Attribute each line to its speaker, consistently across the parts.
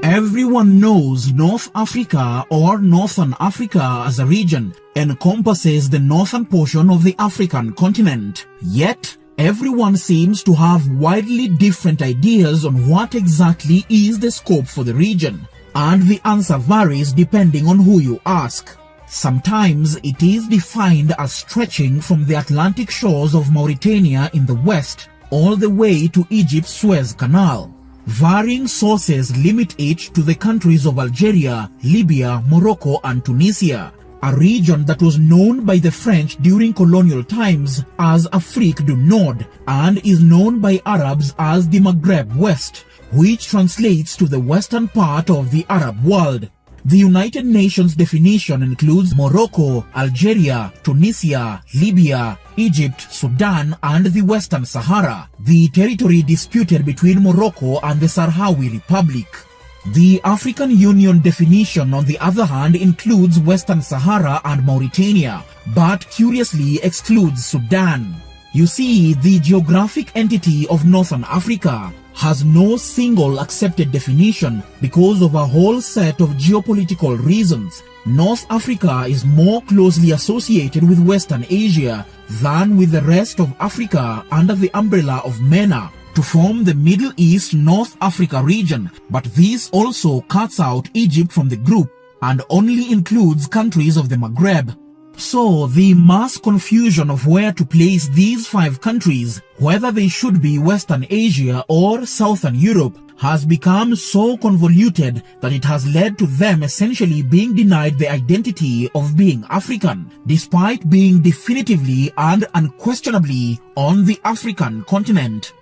Speaker 1: Everyone knows North Africa or Northern Africa as a region encompasses the northern portion of the African continent. Yet, everyone seems to have widely different ideas on what exactly is the scope for the region, and the answer varies depending on who you ask. Sometimes it is defined as stretching from the Atlantic shores of Mauritania in the west all the way to Egypt's Suez Canal. Varying sources limit it to the countries of Algeria, Libya, Morocco and Tunisia, a region that was known by the French during colonial times as Afrique du Nord and is known by Arabs as the Maghreb West, which translates to the western part of the Arab world. The United Nations definition includes Morocco, Algeria, Tunisia, Libya, Egypt, Sudan, and the Western Sahara, the territory disputed between Morocco and the Sahrawi Republic. The African Union definition, on the other hand, includes Western Sahara and Mauritania, but curiously excludes Sudan. You see, the geographic entity of Northern Africa has no single accepted definition because of a whole set of geopolitical reasons. North Africa is more closely associated with Western Asia than with the rest of Africa under the umbrella of MENA to form the Middle East North Africa region, but this also cuts out Egypt from the group and only includes countries of the Maghreb. So, the mass confusion of where to place these 5 countries, whether they should be Western Asia or Southern Europe, has become so convoluted that it has led to them essentially being denied the identity of being African, despite being definitively and unquestionably on the African continent.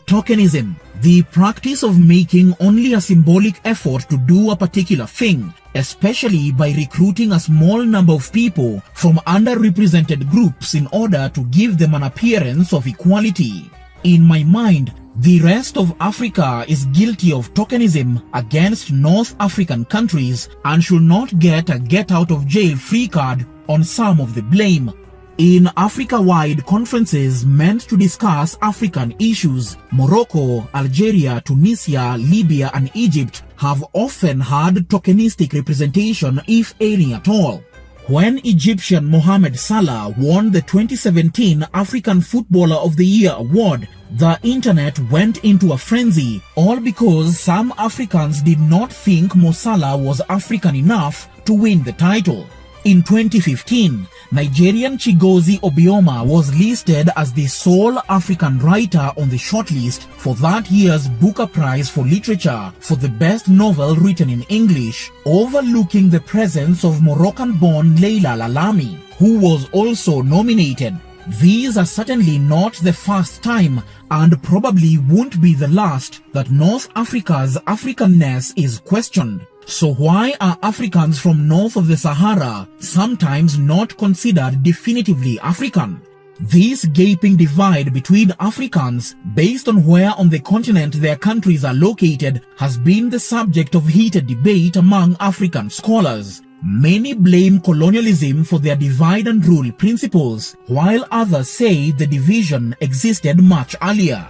Speaker 1: Tokenism, the practice of making only a symbolic effort to do a particular thing, especially by recruiting a small number of people from underrepresented groups in order to give them an appearance of equality. In my mind, the rest of Africa is guilty of tokenism against North African countries and should not get a get-out-of-jail-free card on some of the blame. In Africa-wide conferences meant to discuss African issues, Morocco, Algeria, Tunisia, Libya and Egypt have often had tokenistic representation, if any at all. When Egyptian Mohamed Salah won the 2017 African Footballer of the Year award, the internet went into a frenzy, all because some Africans did not think Mo Salah was African enough to win the title. In 2015, Nigerian Chigozie Obioma was listed as the sole African writer on the shortlist for that year's Booker Prize for Literature for the best novel written in English, overlooking the presence of Moroccan-born Leila Lalami, who was also nominated. These are certainly not the first time, and probably won't be the last, that North Africa's Africanness is questioned. So why are Africans from north of the Sahara sometimes not considered definitively African? This gaping divide between Africans, based on where on the continent their countries are located, has been the subject of heated debate among African scholars. Many blame colonialism for their divide and rule principles, while others say the division existed much earlier.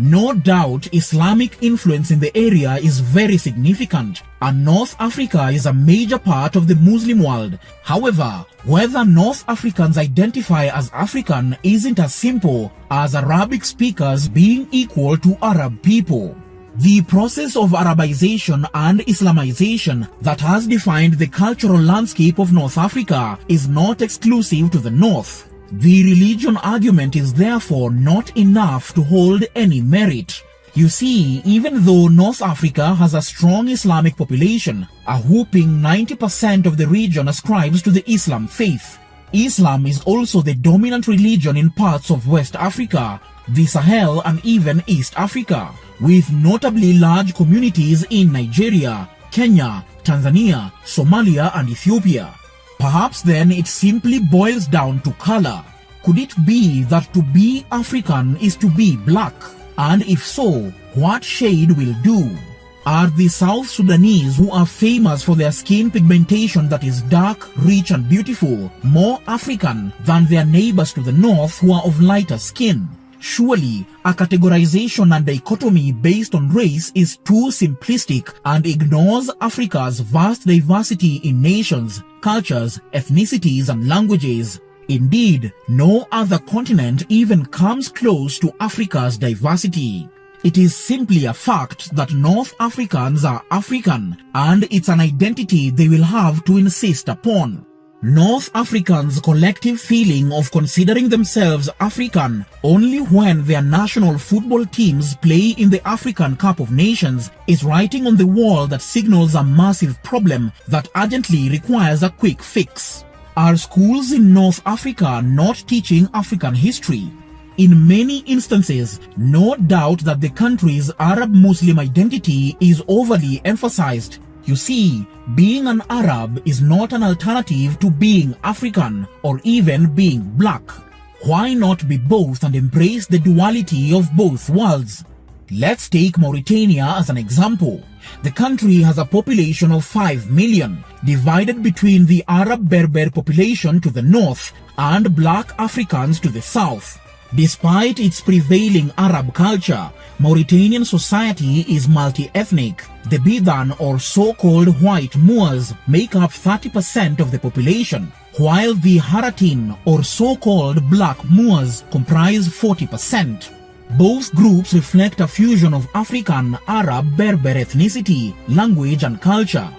Speaker 1: No doubt Islamic influence in the area is very significant, and North Africa is a major part of the Muslim world. However, whether North Africans identify as African isn't as simple as Arabic speakers being equal to Arab people. The process of Arabization and Islamization that has defined the cultural landscape of North Africa is not exclusive to the North. The religion argument is therefore not enough to hold any merit. You see, even though North Africa has a strong Islamic population, a whopping 90% of the region ascribes to the Islam faith. Islam is also the dominant religion in parts of West Africa, the Sahel and even East Africa, with notably large communities in Nigeria, Kenya, Tanzania, Somalia and Ethiopia. Perhaps then it simply boils down to color. Could it be that to be African is to be black? And if so, what shade will do? Are the South Sudanese, who are famous for their skin pigmentation that is dark, rich and beautiful, more African than their neighbors to the north who are of lighter skin? Surely, a categorization and dichotomy based on race is too simplistic and ignores Africa's vast diversity in nations, cultures, ethnicities, and languages. Indeed, no other continent even comes close to Africa's diversity. It is simply a fact that North Africans are African, and it's an identity they will have to insist upon. North Africans' collective feeling of considering themselves African only when their national football teams play in the African Cup of Nations is writing on the wall that signals a massive problem that urgently requires a quick fix. Are schools in North Africa not teaching African history? In many instances, no doubt that the country's Arab-Muslim identity is overly emphasized. You see, being an Arab is not an alternative to being African or even being black. Why not be both and embrace the duality of both worlds? Let's take Mauritania as an example. The country has a population of 5 million, divided between the Arab-Berber population to the north and black Africans to the south. Despite its prevailing Arab culture, Mauritanian society is multi-ethnic. The Bidan or so-called white Moors make up 30% of the population, while the Haratin or so-called black Moors comprise 40%. Both groups reflect a fusion of African, Arab, Berber ethnicity, language and culture.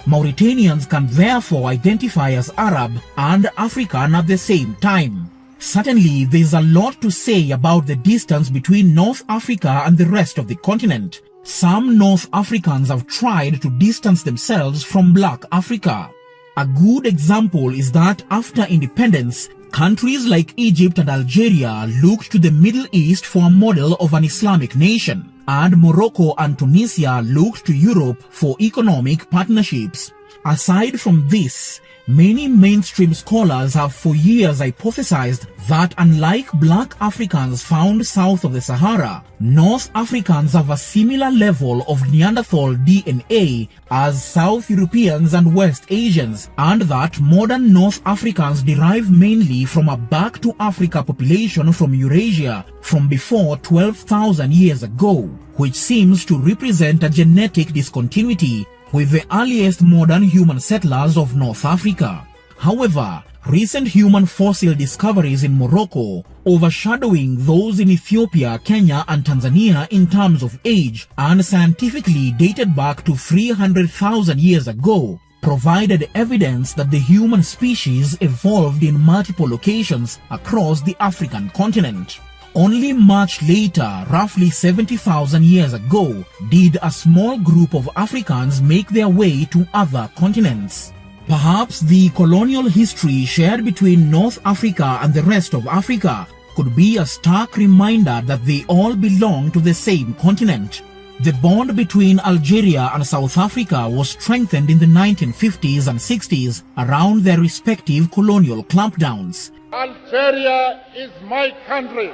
Speaker 1: Mauritanians can therefore identify as Arab and African at the same time. Certainly, there is a lot to say about the distance between North Africa and the rest of the continent. Some North Africans have tried to distance themselves from Black Africa. A good example is that after independence, countries like Egypt and Algeria looked to the Middle East for a model of an Islamic nation, and Morocco and Tunisia looked to Europe for economic partnerships. Aside from this, many mainstream scholars have for years hypothesized that unlike black Africans found south of the Sahara, North Africans have a similar level of Neanderthal DNA as South Europeans and West Asians, and that modern North Africans derive mainly from a back-to-Africa population from Eurasia from before 12,000 years ago, which seems to represent a genetic discontinuity with the earliest modern human settlers of North Africa. However, recent human fossil discoveries in Morocco, overshadowing those in Ethiopia, Kenya and Tanzania in terms of age and scientifically dated back to 300,000 years ago, provided evidence that the human species evolved in multiple locations across the African continent. Only much later, roughly 70,000 years ago, did a small group of Africans make their way to other continents. Perhaps the colonial history shared between North Africa and the rest of Africa could be a stark reminder that they all belong to the same continent. The bond between Algeria and South Africa was strengthened in the 1950s and 60s around their respective colonial clampdowns.
Speaker 2: Algeria is my country.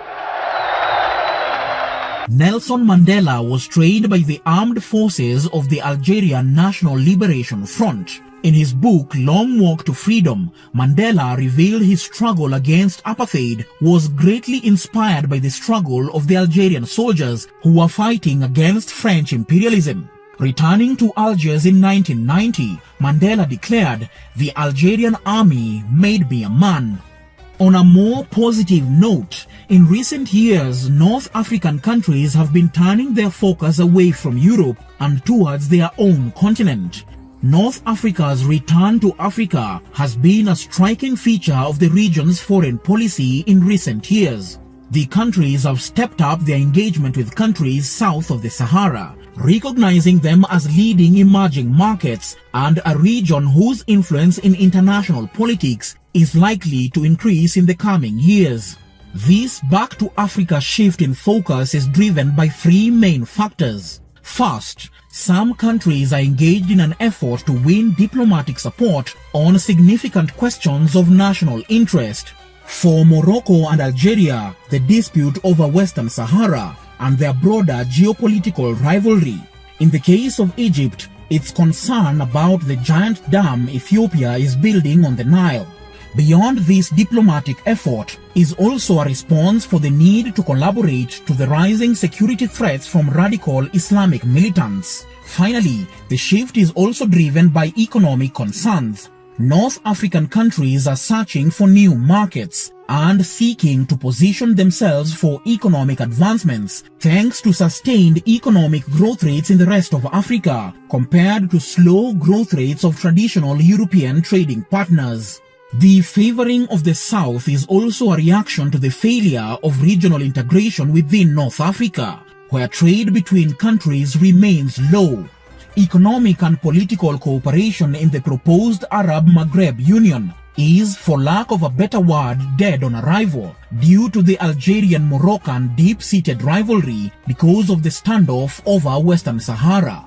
Speaker 1: Nelson Mandela was trained by the armed forces of the Algerian National Liberation Front. In his book Long Walk to Freedom, Mandela revealed his struggle against apartheid was greatly inspired by the struggle of the Algerian soldiers who were fighting against French imperialism. Returning to Algiers in 1990, Mandela declared, "The Algerian army made me a man." On a more positive note, in recent years, North African countries have been turning their focus away from Europe and towards their own continent. North Africa's return to Africa has been a striking feature of the region's foreign policy in recent years. The countries have stepped up their engagement with countries south of the Sahara, recognizing them as leading emerging markets and a region whose influence in international politics is likely to increase in the coming years. This back to Africa shift in focus is driven by three main factors. First, some countries are engaged in an effort to win diplomatic support on significant questions of national interest. For Morocco and Algeria, the dispute over Western Sahara and their broader geopolitical rivalry. In the case of Egypt, its concern about the giant dam Ethiopia is building on the Nile. Beyond this diplomatic effort is also a response for the need to collaborate to the rising security threats from radical Islamic militants. Finally, the shift is also driven by economic concerns. North African countries are searching for new markets and seeking to position themselves for economic advancements thanks to sustained economic growth rates in the rest of Africa compared to slow growth rates of traditional European trading partners. The favoring of the South is also a reaction to the failure of regional integration within North Africa, where trade between countries remains low. Economic and political cooperation in the proposed Arab-Maghreb Union is, for lack of a better word, dead on arrival due to the Algerian-Moroccan deep-seated rivalry because of the standoff over Western Sahara.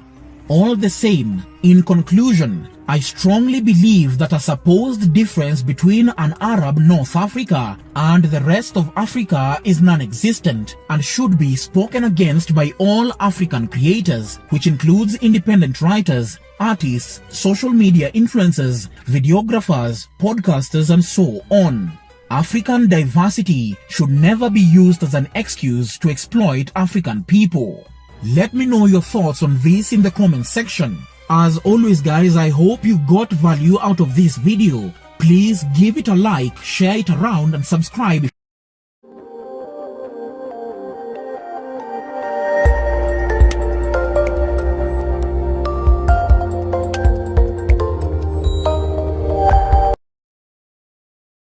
Speaker 1: All the same, in conclusion, I strongly believe that a supposed difference between an Arab North Africa and the rest of Africa is non-existent and should be spoken against by all African creators, which includes independent writers, artists, social media influencers, videographers, podcasters, and so on. African diversity should never be used as an excuse to exploit African people. Let me know your thoughts on this in the comment section. As always guys, I hope you got value out of this video. Please give it a like, share it around and subscribe.